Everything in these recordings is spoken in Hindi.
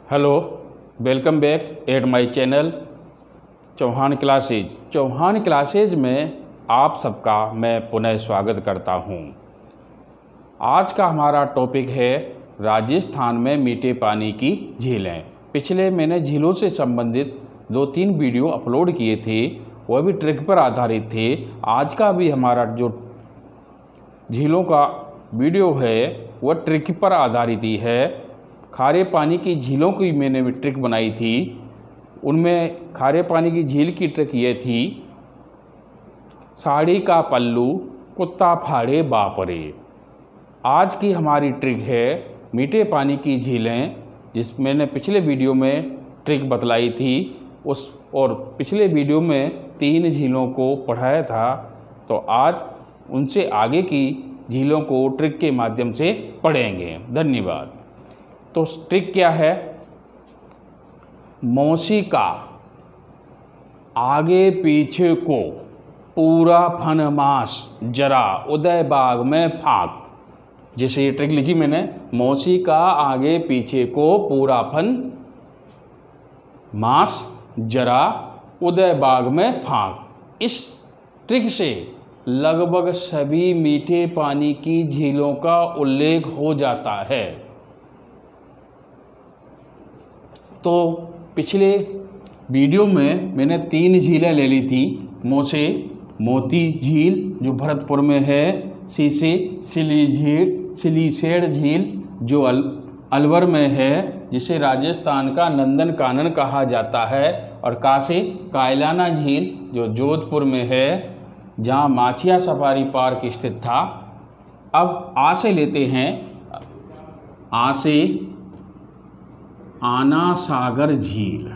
Hello, welcome back at my channel Chauhan classes. Chauhan classes में आप सबका मैं पुनः स्वागत करता हूं। आज का हमारा टॉपिक है राजस्थान में मीठे पानी की झीलें। पिछले मैंने झीलों से संबंधित 2-3 वीडियो अपलोड किए थे, वह भी ट्रिक पर आधारित थे। आज का भी हमारा जो झीलों का वीडियो है वह ट्रिक पर आधारित ही है। खारे पानी की झीलों की मैंने भी ट्रिक बनाई थी। उनमें खारे पानी की झील की ट्रिक ये थी, साड़ी का पल्लू कुत्ता फाड़े बापरे। आज की हमारी ट्रिक है मीठे पानी की झीलें, जिस मैंने पिछले वीडियो में ट्रिक बतलाई थी उस, और पिछले वीडियो में 3 झीलों को पढ़ाया था। तो आज उनसे आगे की झीलों को ट्रिक के माध्यम से पढ़ेंगे। धन्यवाद। तो ट्रिक क्या है? मौसी का आगे पीछे को पूरा फन मास जरा उदय बाग में फाक। जैसे ये ट्रिक लिखी मैंने, मौसी का आगे पीछे को पूरा फन मास जरा उदय बाग में फाक। इस ट्रिक से लगभग सभी मीठे पानी की झीलों का उल्लेख हो जाता है। तो पिछले वीडियो में मैंने 3 झीलें ले ली थी। मोती झील जो भरतपुर में है, सिलीसेड़ झील जो अलवर में है, जिसे राजस्थान का नंदन कानन कहा जाता है, और कायलाना झील जो जोधपुर में है, जहाँ माचिया सफारी पार्क स्थित था। अब आ से लेते हैं, आ से आना सागर झील।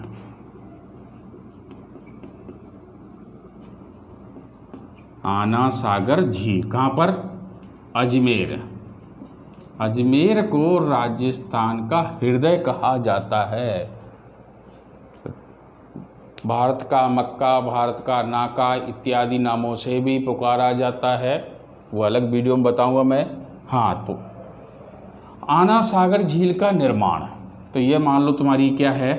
आना सागर झील कहाँ पर? अजमेर। अजमेर को राजस्थान का हृदय कहा जाता है। भारत का मक्का, भारत का नाका इत्यादि नामों से भी पुकारा जाता है, वो अलग वीडियो में बताऊंगा मैं। हाँ, तो आना सागर झील का निर्माण, तो ये मान लो तुम्हारी क्या है,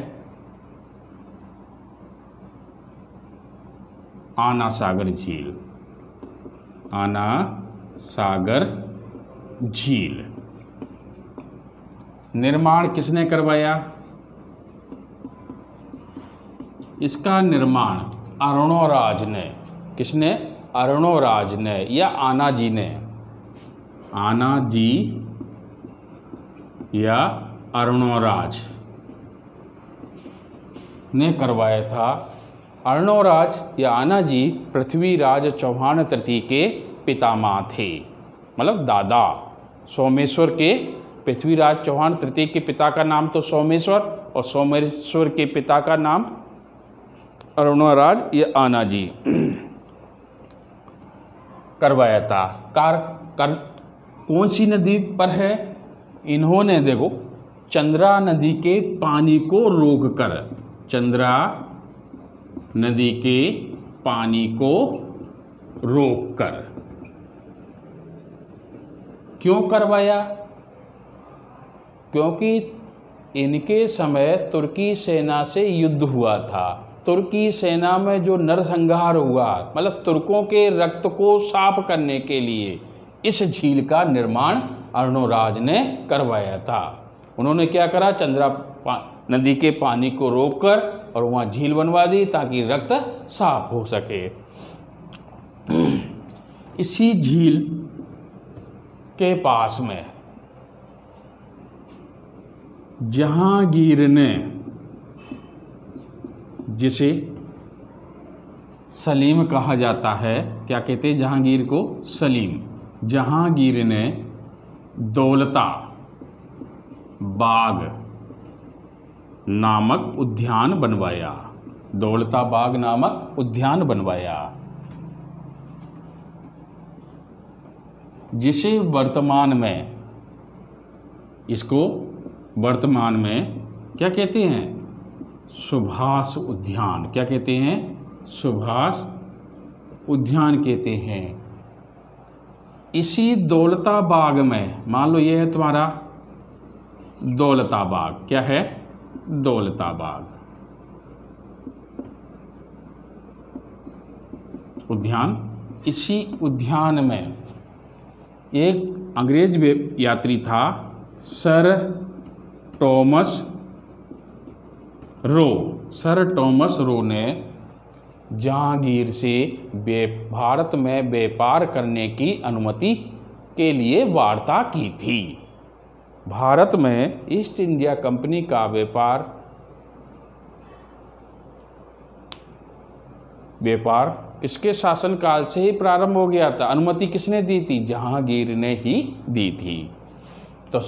आना सागर झील। आना सागर झील निर्माण किसने करवाया? इसका निर्माण अरुणोराज ने। किसने? अरुणोराज ने या आना जी ने। आना जी या अरुणोराज ने करवाया था। अरुणोराज या आना जी पृथ्वीराज चौहान तृतीय के पितामह थे, मतलब दादा। सोमेश्वर के पृथ्वीराज चौहान तृतीय के पिता का नाम तो सोमेश्वर, और सोमेश्वर के पिता का नाम अरुणोराज या आना जी करवाया था। कौन सी नदी पर है? इन्होंने देखो, चंद्रा नदी के पानी को रोककर, चंद्रा नदी के पानी को रोककर क्यों करवाया? क्योंकि इनके समय तुर्की सेना से युद्ध हुआ था। तुर्की सेना में जो नरसंहार हुआ, मतलब तुर्कों के रक्त को साफ करने के लिए इस झील का निर्माण अरुणोराज ने करवाया था। उन्होंने क्या करा? चंद्रा नदी के पानी को रोककर और वहाँ झील बनवा दी ताकि रक्त साफ हो सके। इसी झील के पास में जहांगीर ने, जिसे सलीम कहा जाता है, क्या कहते हैं जहांगीर को? सलीम। जहांगीर ने दौलता बाग नामक उद्यान बनवाया। दौलता बाग नामक उद्यान बनवाया, जिसे वर्तमान में, इसको वर्तमान में क्या कहते हैं? सुभाष उद्यान। क्या कहते हैं? सुभाष उद्यान कहते हैं। इसी दौलता बाग में, मान लो ये है तुम्हारा दौलता बाग, क्या है? दौलताबाग उद्यान। इसी उद्यान में एक अंग्रेज यात्री था, sir Thomas Roe. Sir Thomas Roe ने जहांगीर से भारत में व्यापार करने की अनुमति के लिए वार्ता की थी। भारत में ईस्ट इंडिया कंपनी का व्यापार किसके शासनकाल से ही प्रारंभ हो गया था? अनुमति किसने दी थी? जहांगीर ने ही दी थी। तो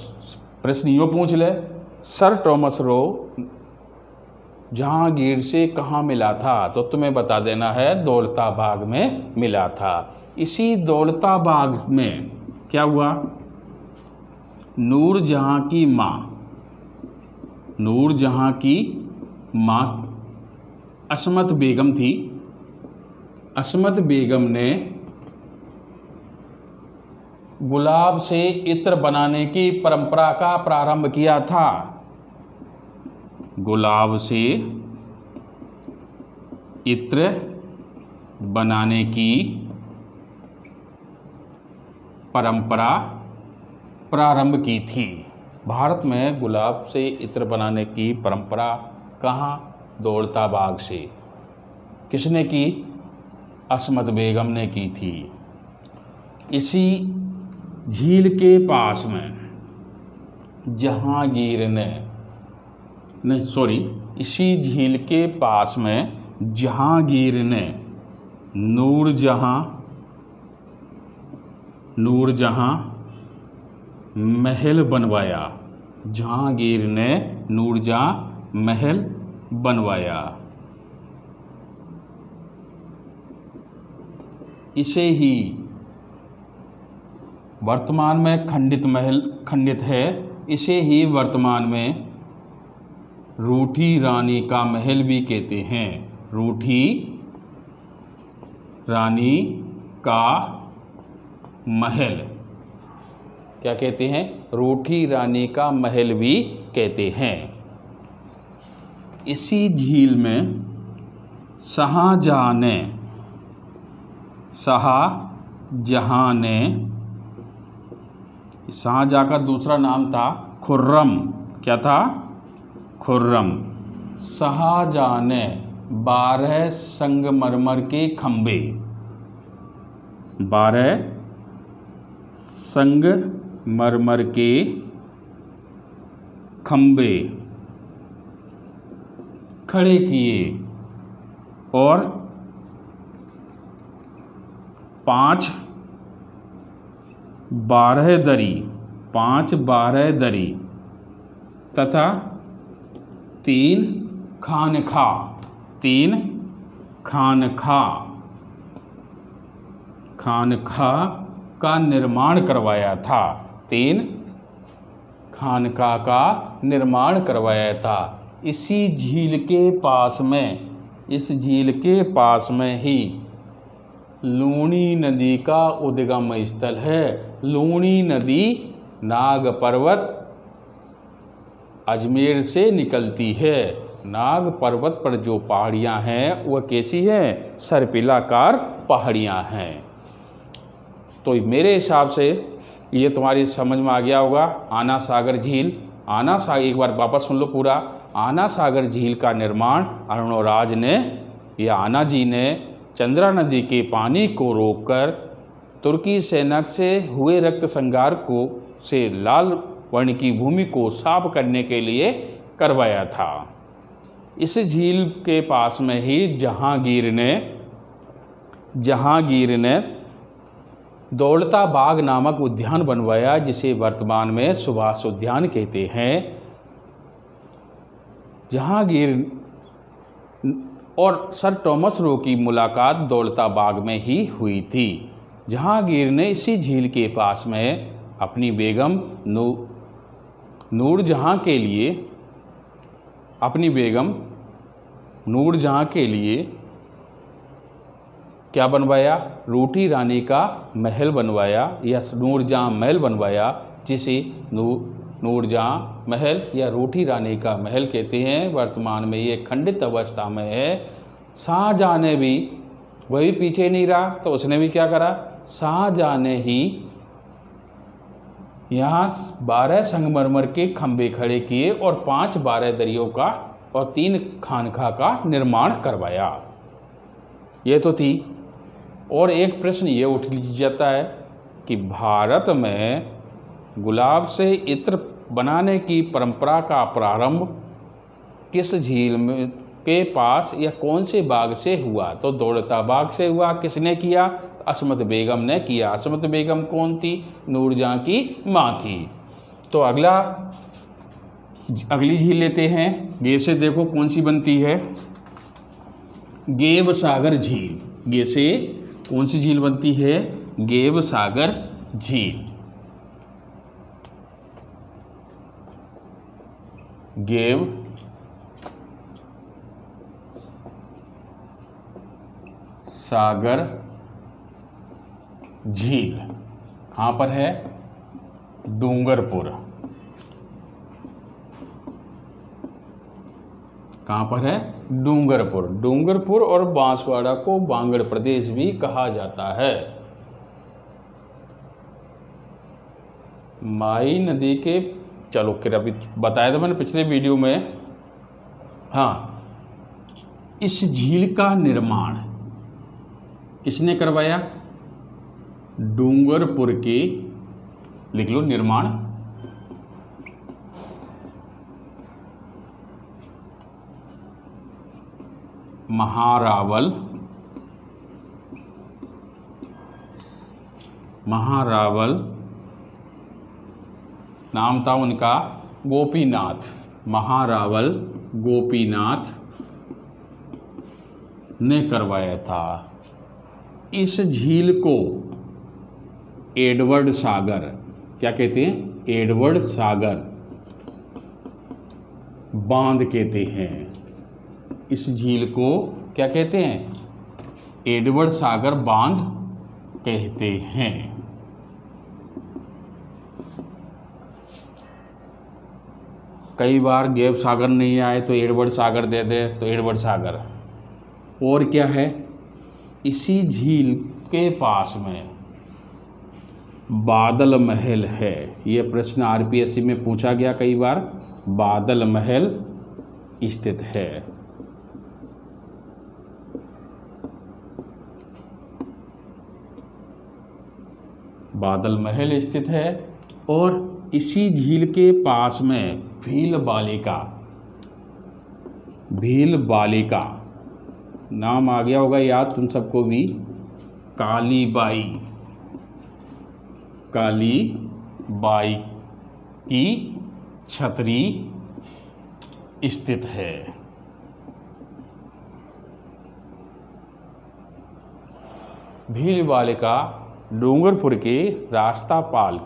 प्रश्न यूँ पूछ ले, सर टॉमस रो जहांगीर से कहाँ मिला था? तो तुम्हें बता देना है, दौलताबाग में मिला था। इसी दौलताबाग में क्या हुआ? नूरजहां की माँ असमत बेगम थी। असमत बेगम ने गुलाब से इत्र बनाने की परंपरा का प्रारंभ किया था। गुलाब से इत्र बनाने की परंपरा प्रारंभ की थी। भारत में गुलाब से इत्र बनाने की परंपरा कहाँ? दौलताबाग से। किसने की? असमत बेगम ने की थी। इसी झील के पास में इसी झील के पास में जहांगीर ने नूरजहां महल बनवाया। जहांगीर ने नूरजहां महल बनवाया। इसे ही वर्तमान में खंडित है। इसे ही वर्तमान में रूठी रानी का महल भी कहते हैं। रूठी रानी का महल क्या कहते हैं? रूठी रानी का महल भी कहते हैं। इसी झील में शाहजहां का दूसरा नाम था खुर्रम। क्या था? खुर्रम। शाहजहां ने 12 संगमरमर के खंभे, 12 संगमरमर के खंभे खड़े किए और 5 12 दरी तथा 3 खानखा का निर्माण करवाया था। 3 खानका का निर्माण करवाया था। इसी झील के पास में ही लूणी नदी का उद्गम स्थल है। लूणी नदी नाग पर्वत अजमेर से निकलती है। नाग पर्वत पर जो पहाड़ियाँ हैं वह कैसी हैं? सर्पिलाकार पहाड़ियाँ हैं। तो मेरे हिसाब से ये तुम्हारी समझ में आ गया होगा। आना सागर झील, एक बार वापस सुन लो पूरा। आना सागर झील का निर्माण अरुणोराज ने या आना जी ने चंद्रा नदी के पानी को रोककर तुर्की सैनिक से हुए रक्त संहार से लाल वर्ण की भूमि को साफ करने के लिए करवाया था। इस झील के पास में ही जहांगीर ने दौलताबाग नामक उद्यान बनवाया, जिसे वर्तमान में सुभाष उद्यान कहते हैं। जहांगीर और सर टॉमस रो की मुलाकात दौलताबाग में ही हुई थी। जहांगीर ने इसी झील के पास में अपनी बेगम नूरजहां के लिए क्या बनवाया? रूठी रानी का महल बनवाया या नूरजहां महल बनवाया, जिसे नूरजहाँ महल या रोटी रानी का महल कहते हैं। वर्तमान में ये खंडित अवस्था में है। शाहजहाँ ने भी, वही पीछे नहीं रहा तो उसने भी क्या करा, शाहजहाँ ने ही यहाँ 12 संगमरमर के खंभे खड़े किए और 5 बारहदरियों का और 3 खानका का निर्माण करवाया। ये तो थी। और एक प्रश्न ये उठ जाता है कि भारत में गुलाब से इत्र बनाने की परंपरा का प्रारंभ किस झील में के पास या कौन से बाग से हुआ? तो दौलता बाग से हुआ। किसने किया? असमत बेगम ने किया। असमत बेगम कौन थी? नूरजहाँ की माँ थी। तो अगली झील लेते हैं। गे से देखो कौन सी बनती है, गेव सागर झील। गे से कौन सी झील बनती है? गेव सागर झील। गेव सागर झील कहाँ पर है? डूंगरपुर। कहाँ पर है? डूंगरपुर। डूंगरपुर और बांसवाड़ा को बांगड़ प्रदेश भी कहा जाता है। माई नदी के, चलो फिर अभी बताया था मैंने पिछले वीडियो में। हाँ, इस झील का निर्माण किसने करवाया? डूंगरपुर के, लिख लो, निर्माण महारावल नाम था उनका गोपीनाथ। महारावल गोपीनाथ ने करवाया था। इस झील को एडवर्ड सागर, क्या कहते हैं? एडवर्ड सागर बांध कहते हैं। इस झील को क्या कहते हैं? एडवर्ड सागर बांध कहते हैं। कई बार गेव सागर नहीं आए तो एडवर्ड सागर दे दे, तो एडवर्ड सागर। और क्या है? इसी झील के पास में बादल महल है। ये प्रश्न आरपीएससी में पूछा गया कई बार। बादल महल स्थित है। बादल महल स्थित है। और इसी झील के पास में भील बालिका नाम आ गया होगा याद तुम सबको भी। कालीबाई की छतरी स्थित है। भील बालिका डूंगरपुर के रास्तापाल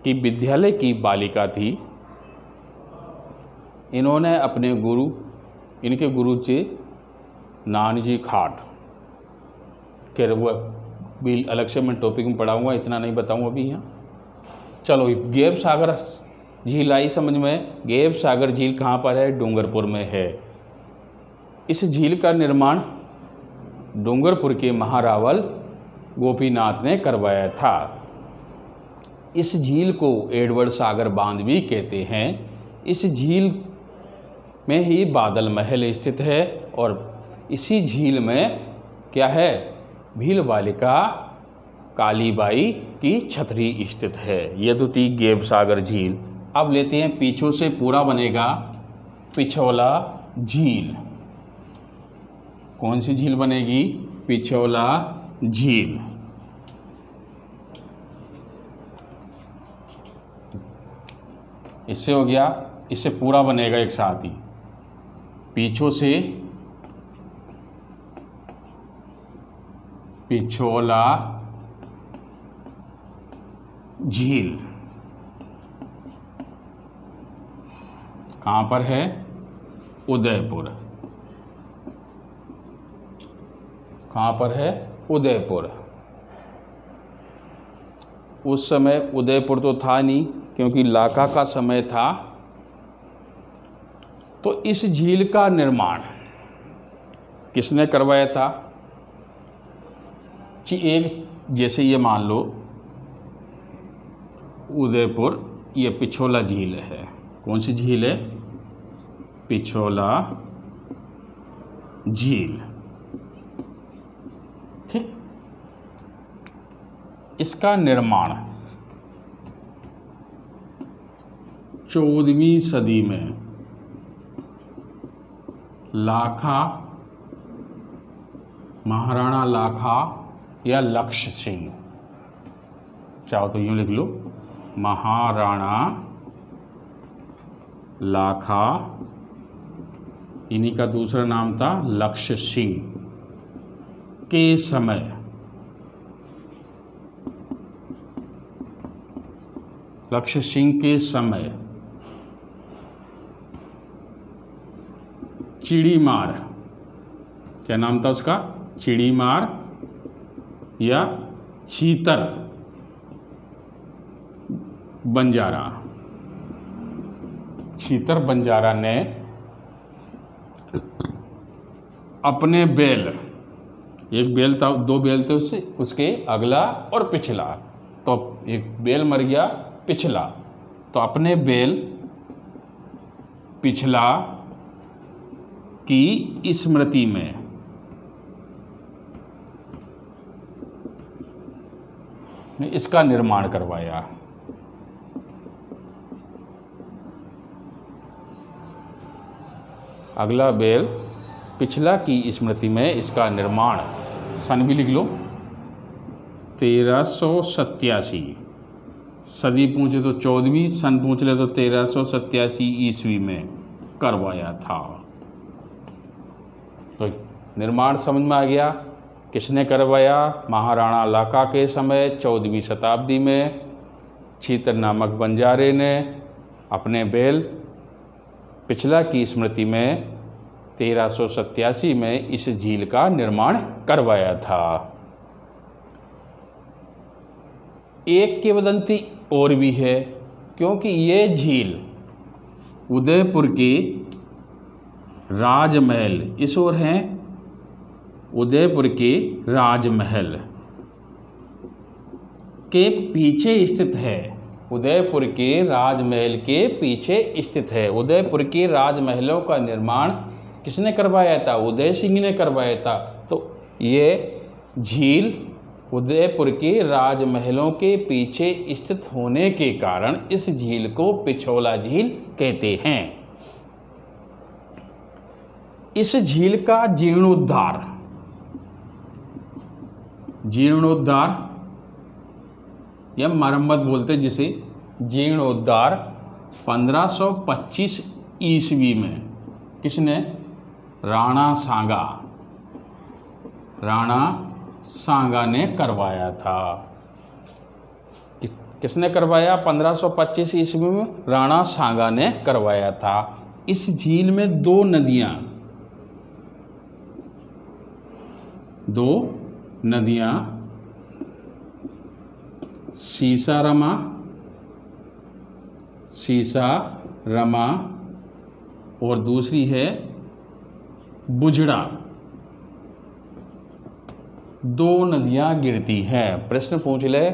की विद्यालय की बालिका थी। इन्होंने अपने गुरु, इनके गुरु थे नानजी खाट। खैर वो भी अलग से मैं टॉपिक में पढ़ाऊँगा, इतना नहीं बताऊँ अभी यहाँ। चलो, गेव सागर झील आई समझ में। गेव सागर झील कहाँ पर है? डूंगरपुर में है। इस झील का निर्माण डूंगरपुर के महारावल गोपीनाथ ने करवाया था। इस झील को एडवर्ड सागर बांध भी कहते हैं। इस झील में ही बादल महल स्थित है। और इसी झील में क्या है? भील बालिका कालीबाई की छतरी स्थित है। यह तो थी गेव सागर झील। अब लेते हैं पीछों से पूरा बनेगा पिछोला झील। कौन सी झील बनेगी? पिछोला झील। इससे हो गया, इससे पूरा बनेगा एक साथ ही। पीछों से पिछोला झील कहाँ पर है? उदयपुर। कहाँ पर है? उदयपुर। उस समय उदयपुर तो था नहीं क्योंकि लाका का समय था। तो इस झील का निर्माण किसने करवाया था? कि एक जैसे ये मान लो उदयपुर, ये पिछोला झील है। कौन सी झील है? पिछोला झील। ठीक, इसका निर्माण 14वीं सदी में लाखा, महाराणा लाखा या लक्ष्य सिंह, चाहो तो यूं लिख लो, महाराणा लाखा, इन्हीं का दूसरा नाम था लक्ष्य सिंह के समय लक्ष्य सिंह के समय चिड़ीमार, क्या नाम था उसका? चिड़ीमार या चीतर बंजारा, चीतर बंजारा ने अपने बैल, एक बैल था, दो बैल थे उससे, उसके अगला और पिछला, तो एक बैल मर गया पिछला, तो अपने बैल पिछला की स्मृति में इसका निर्माण करवाया। अगला बैल पिछला की स्मृति में इसका निर्माण, सन भी लिख लो, 1387, सदी पूछे तो 14वीं, सन पूछ ले तो 1387 ईस्वी में करवाया था। तो निर्माण समझ में आ गया। किसने करवाया? महाराणा लाका के समय 14वीं शताब्दी में चीतर नामक बंजारे ने अपने बैल पिछला की स्मृति में 1387 में इस झील का निर्माण करवाया था। एक किंवदंती और भी है, क्योंकि ये झील उदयपुर के राजमहल, इस ओर हैं उदयपुर के राजमहल के पीछे स्थित है। उदयपुर के राजमहल के पीछे स्थित है। उदयपुर के राजमहलों का निर्माण किसने करवाया था? उदय सिंह ने करवाया था। तो ये झील उदयपुर के राजमहलों के पीछे स्थित होने के कारण इस झील को पिछोला झील कहते हैं। इस झील का जीर्णोद्धार या मरम्मत बोलते जिसे, जीर्णोद्धार 1525 ईस्वी में किसने? राणा सांगा ने करवाया था। किसने करवाया? 1525 ईस्वी में राणा सांगा ने करवाया था। इस झील में दो नदियां सीसारमा और दूसरी है बुझड़ा, दो नदियां गिरती हैं। प्रश्न पूछ ले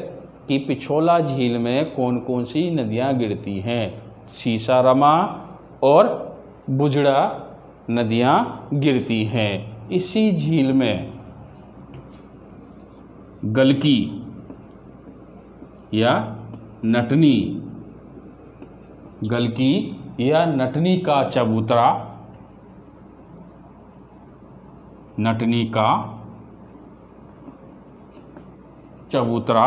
कि पिछोला झील में कौन कौन सी नदियां गिरती हैं? सीसारमा और बुझड़ा नदियां गिरती हैं। इसी झील में गलकी या नटनी का चबूतरा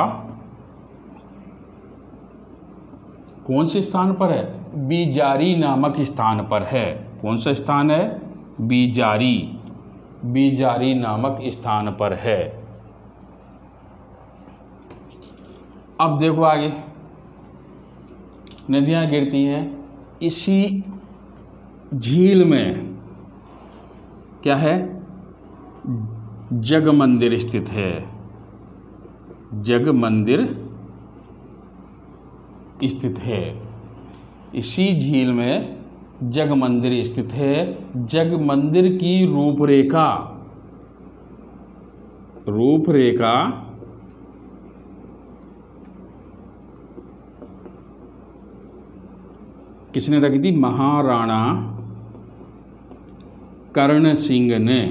कौन से स्थान पर है? बीजारी नामक स्थान पर है। कौन सा स्थान है? बीजारी नामक स्थान पर है। अब देखो आगे, नदियां गिरती हैं। इसी झील में क्या है? जग मंदिर स्थित है। जग मंदिर स्थित है। इसी झील में जग मंदिर स्थित है। जग मंदिर की रूपरेखा किसने रखी थी? महाराणा कर्ण सिंह ने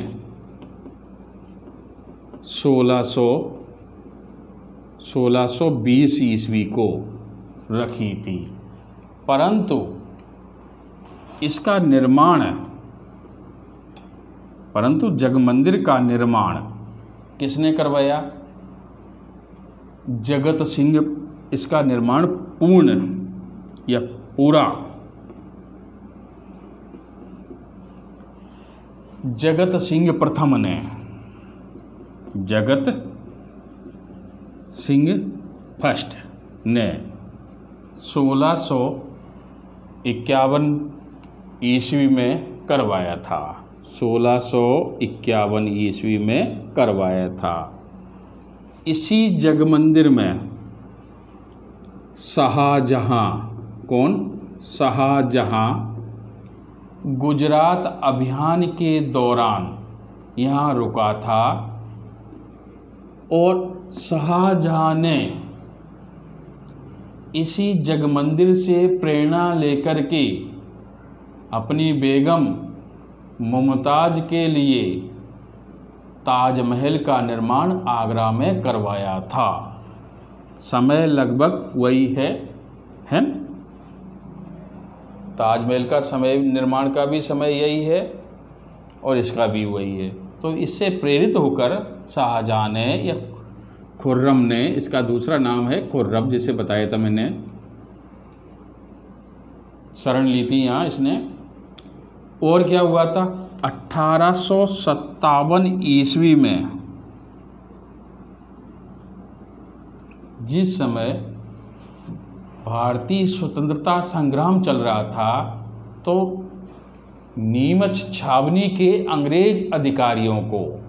1620 ईस्वी को रखी थी। परंतु जग मंदिर का निर्माण किसने करवाया? जगत सिंह। इसका निर्माण पूर्ण या पूरा जगत सिंह प्रथम ने, जगत सिंह फर्स्ट ने 1651 ईस्वी में करवाया था। 1651 ईस्वी में करवाया था। इसी जग मंदिर में शाहजहां, कौन? शाहजहां गुजरात अभियान के दौरान यहाँ रुका था और शाहजहां ने इसी जग मंदिर से प्रेरणा लेकर के अपनी बेगम मुमताज़ के लिए ताजमहल का निर्माण आगरा में करवाया था। समय लगभग वही है ना? ताजमहल का समय, निर्माण का भी समय यही है और इसका भी वही है। तो इससे प्रेरित होकर शाहजहां ने या खुर्रम ने, इसका दूसरा नाम है खुर्रम, जिसे बताया था मैंने, शरण ली थी यहाँ इसने। और क्या हुआ था? 1857 ईस्वी में, जिस समय भारतीय स्वतंत्रता संग्राम चल रहा था, तो नीमच छावनी के अंग्रेज अधिकारियों को,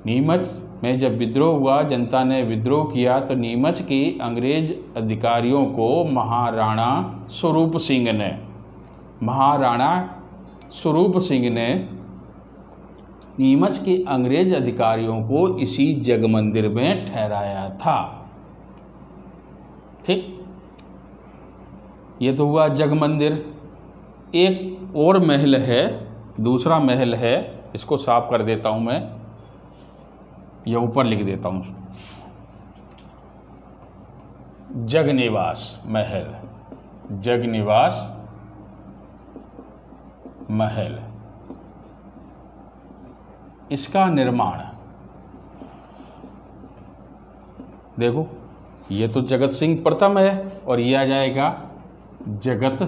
नीमच में जब विद्रोह हुआ, जनता ने विद्रोह किया, तो नीमच के अंग्रेज अधिकारियों को महाराणा स्वरूप सिंह ने नीमच के अंग्रेज अधिकारियों को इसी जग मंदिर में ठहराया था। ठीक, ये तो हुआ जग मंदिर। एक और महल है, दूसरा महल है, इसको साफ कर देता हूं मैं, यह ऊपर लिख देता हूं। जगनिवास महल, इसका निर्माण देखो, ये तो जगत सिंह प्रथम है और ये आ जाएगा जगत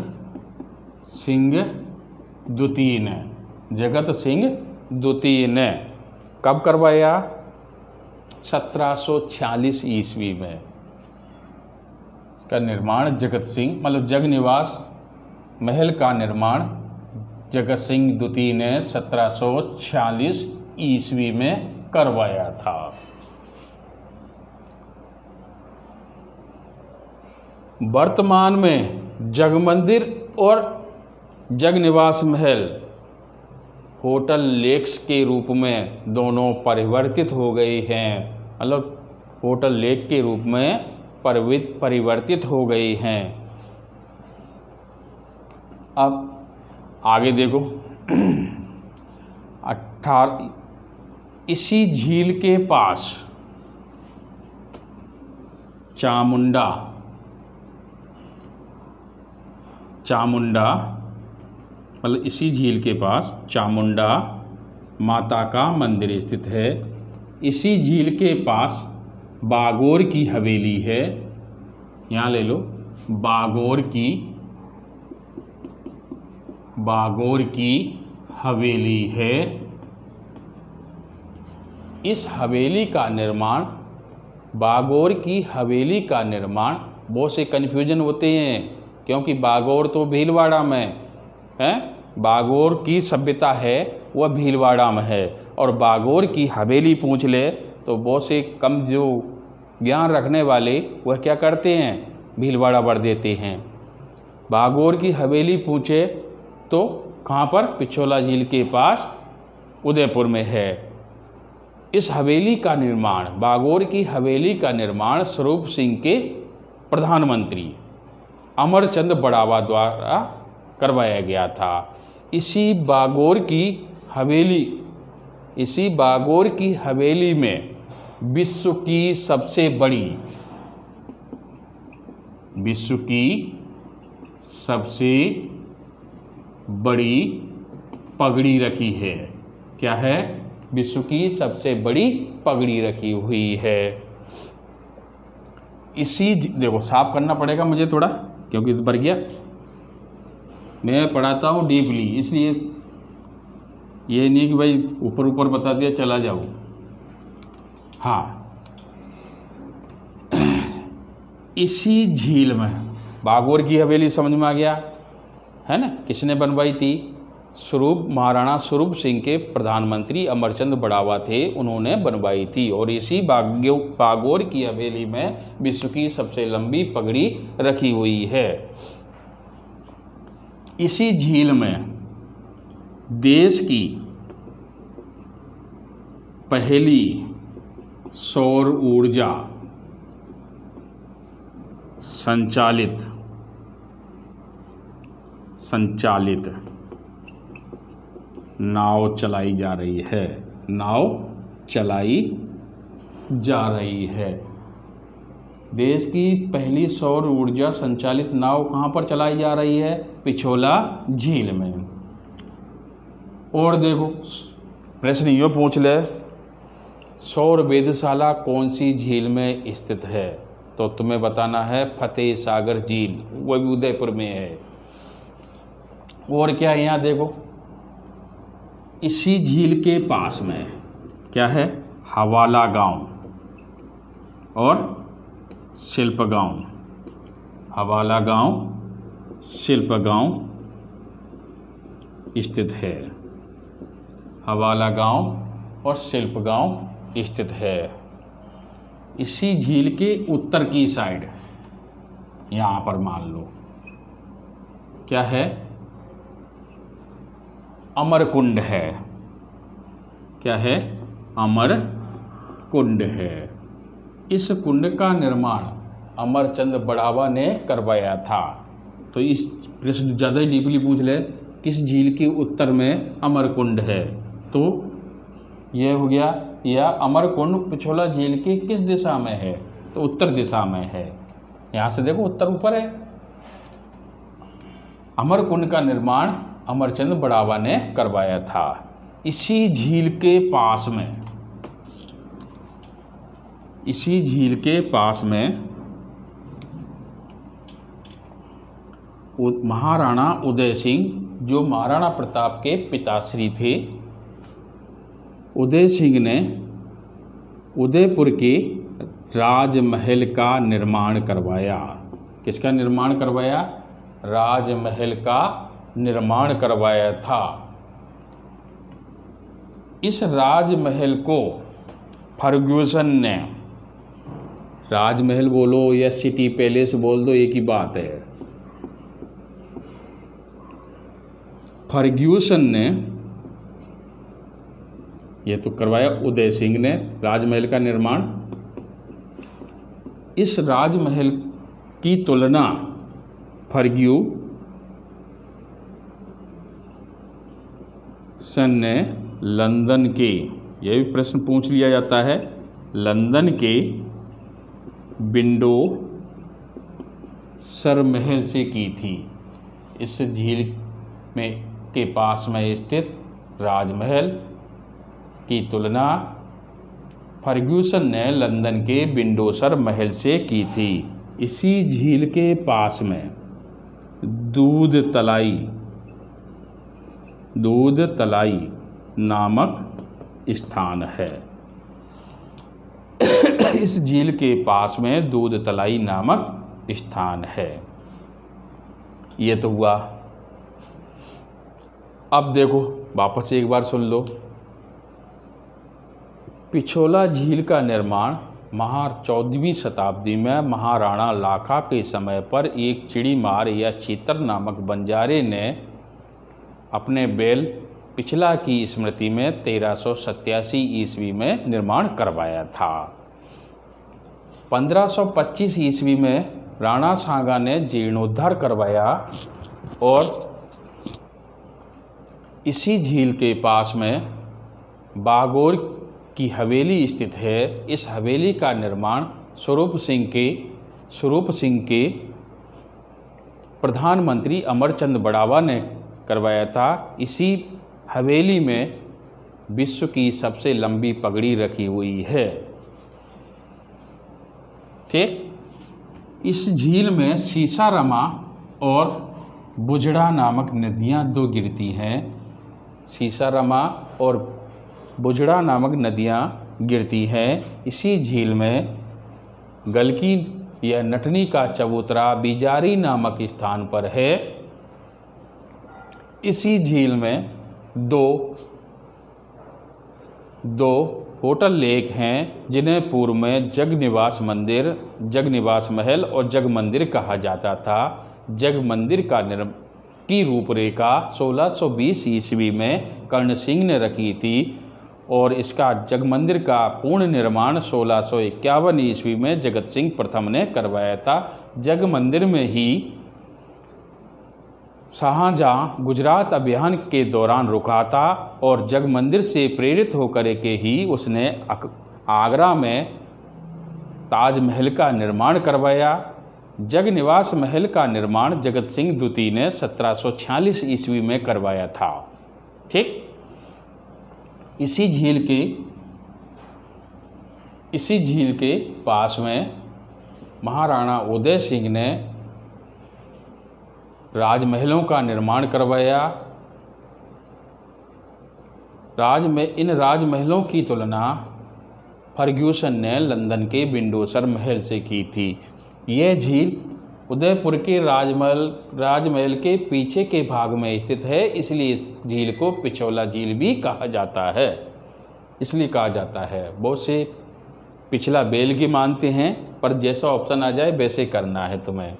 सिंह द्वितीय ने। जगत सिंह द्वितीय ने कब करवाया? 1746 ईस्वी में का निर्माण जगत सिंह, मतलब जगनिवास महल का निर्माण जगत सिंह द्वितीय ने 1746 ईस्वी में करवाया था। वर्तमान में जग मंदिर और जगनिवास महल होटल लेक्स के रूप में दोनों परिवर्तित हो गए हैं, मतलब होटल लेक के रूप में परिवर्तित हो गए हैं। अब आगे देखो, इसी झील के पास चामुंडा मतलब इसी झील के पास चामुंडा माता का मंदिर स्थित है। इसी झील के पास बागोर की हवेली है, यहाँ ले लो, बागोर की हवेली है। इस हवेली का निर्माण, बागोर की हवेली का निर्माण, बहुत से कन्फ्यूजन होते हैं क्योंकि बागोर तो भीलवाड़ा में है, बागोर की सभ्यता है वह भीलवाड़ा में है, और बागोर की हवेली पूछ ले तो बहुत से कम जो ज्ञान रखने वाले वह क्या करते हैं, भीलवाड़ा भर देते हैं। भागोर की हवेली पूछे तो कहाँ पर? पिछोला झील के पास उदयपुर में है। इस हवेली का निर्माण, भागोर की हवेली का निर्माण स्वरूप सिंह के प्रधानमंत्री अमरचंद बड़ावा द्वारा करवाया गया था। इसी भागोर की हवेली में विश्व की सबसे बड़ी पगड़ी रखी है। क्या है? विश्व की सबसे बड़ी पगड़ी रखी हुई है। देखो साफ करना पड़ेगा मुझे थोड़ा, क्योंकि भर गया। मैं पढ़ाता हूँ डीपली, इसलिए ये नहीं कि भाई ऊपर ऊपर बता दिया चला जाओ। हाँ, इसी झील में भागोर की हवेली समझ में आ गया है ना? किसने बनवाई थी? महाराणा स्वरूप सिंह के प्रधानमंत्री अमरचंद बड़ावा थे, उन्होंने बनवाई थी। और इसी भागोर की हवेली में विश्व की सबसे लंबी पगड़ी रखी हुई है। इसी झील में देश की पहली सौर ऊर्जा संचालित नाव चलाई जा रही है। देश की पहली सौर ऊर्जा संचालित नाव कहाँ पर चलाई जा रही है? पिछोला झील में। और देखो प्रश्न ये पूछ ले, सौर वेधशाला कौन सी झील में स्थित है? तो तुम्हें बताना है फतेह सागर झील, वो भी उदयपुर में है। और क्या है यहाँ देखो, इसी झील के पास में क्या है? हवाला गांव और शिल्प गांव। हवाला गांव, शिल्प गांव स्थित है। हवाला गांव और शिल्प गांव स्थित है। इसी झील के उत्तर की साइड यहाँ पर मान लो क्या है? अमरकुंड है। क्या है? अमरकुंड है। इस कुंड का निर्माण अमरचंद बड़ावा ने करवाया था। तो इस प्रश्न ज़्यादा ही डीपली पूछ ले, किस झील के उत्तर में अमरकुंड है? तो यह हो गया, यह अमरकुंड पिछोला झील की किस दिशा में है? तो उत्तर दिशा में है। यहाँ से देखो उत्तर ऊपर है। अमरकुंड का निर्माण अमरचंद बड़ावा ने करवाया था। इसी झील के पास में महाराणा उदय सिंह, जो महाराणा प्रताप के पिताश्री थे, उदय सिंह ने उदयपुर के राजमहल का निर्माण करवाया। किसका निर्माण करवाया? राजमहल का निर्माण करवाया था। इस राजमहल को फर्ग्यूसन ने, राजमहल बोलो या सिटी पैलेस बोल दो, एक ही बात है। फर्ग्यूसन ने ये तो करवाया, उदय सिंह ने राजमहल का निर्माण। इस राजमहल की तुलना फर्ग्यूसन ने लंदन के, यह भी प्रश्न पूछ लिया जाता है, लंदन के विंडोसर महल से की थी। इस झील में के पास में स्थित राजमहल की तुलना फर्ग्यूसन ने लंदन के विंडोसर महल से की थी। इसी झील के पास में दूध तलाई नामक स्थान है। इस झील के पास में दूध तलाई नामक स्थान है। ये तो हुआ। अब देखो वापस एक बार सुन लो। पिछोला झील का निर्माण 14वीं शताब्दी में महाराणा लाखा के समय पर एक चिड़ीमार या चीतर नामक बंजारे ने अपने बेल पिछला की स्मृति में 1387 ईस्वी में निर्माण करवाया था। 1525 ईस्वी में राणा सांगा ने जीर्णोद्धार करवाया और इसी झील के पास में बागोर की हवेली स्थित है। इस हवेली का निर्माण स्वरूप सिंह के प्रधानमंत्री अमरचंद बड़ावा ने करवाया था। इसी हवेली में विश्व की सबसे लंबी पगड़ी रखी हुई है। ठीक, इस झील में सीसारमा और बुजड़ा नामक नदियाँ दो गिरती हैं। सीसारमा और बुजड़ा नामक नदियाँ गिरती हैं। इसी झील में गलकी या नटनी का चबूतरा बिजारी नामक स्थान पर है। इसी झील में दो होटल लेक हैं, जिन्हें पूर्व में जगनिवास महल और जग मंदिर कहा जाता था। जग मंदिर की रूपरेखा 1620 ईस्वी में कर्ण सिंह ने रखी थी और इसका जग मंदिर का पूर्ण निर्माण 1651 ईस्वी में जगत सिंह प्रथम ने करवाया था। जग मंदिर में ही शाहजहां गुजरात अभियान के दौरान रुका था और जग मंदिर से प्रेरित होकर के ही उसने आगरा में ताजमहल का निर्माण करवाया। जगनिवास महल का निर्माण जगत सिंह द्वितीय ने 1746 ईस्वी में करवाया था। ठीक, इसी झील के पास में महाराणा उदय सिंह ने राजमहलों का निर्माण करवाया। इन राजमहलों की तुलना फर्ग्यूसन ने लंदन के विंडोसर महल से की थी। यह झील उदयपुर के राजमहल के पीछे के भाग में स्थित है, इसलिए इस झील को पिछोला झील भी कहा जाता है। बहुत से पिछला बेल की मानते हैं, पर जैसा ऑप्शन आ जाए वैसे करना है तुम्हें।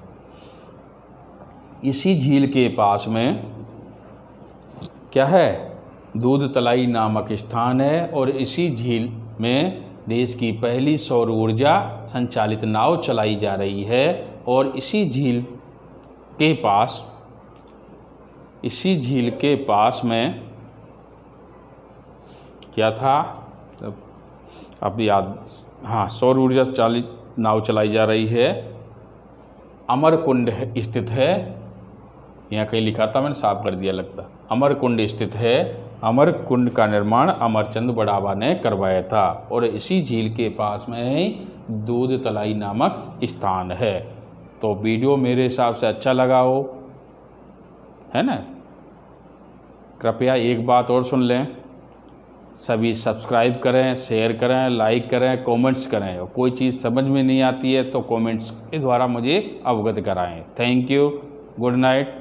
इसी झील के पास में क्या है, दूध तलाई नामक स्थान है और इसी झील में देश की पहली सौर ऊर्जा संचालित नाव चलाई जा रही है। और इसी झील के पास में क्या था, अब याद, हाँ, सौर ऊर्जा चालित नाव चलाई जा रही है। अमरकुंड स्थित है, यहाँ कहीं लिखा था, मैंने साफ कर दिया लगता। अमरकुंड स्थित है। अमरकुंड का निर्माण अमरचंद बड़ावा ने करवाया था और इसी झील के पास में ही दूध तलाई नामक स्थान है। तो वीडियो मेरे हिसाब से अच्छा लगा हो, है ना। कृपया एक बात और सुन लें, सभी सब्सक्राइब करें, शेयर करें, लाइक करें, कमेंट्स करें। और कोई चीज़ समझ में नहीं आती है तो कमेंट्स के द्वारा मुझे अवगत कराएं। Thank you, good night.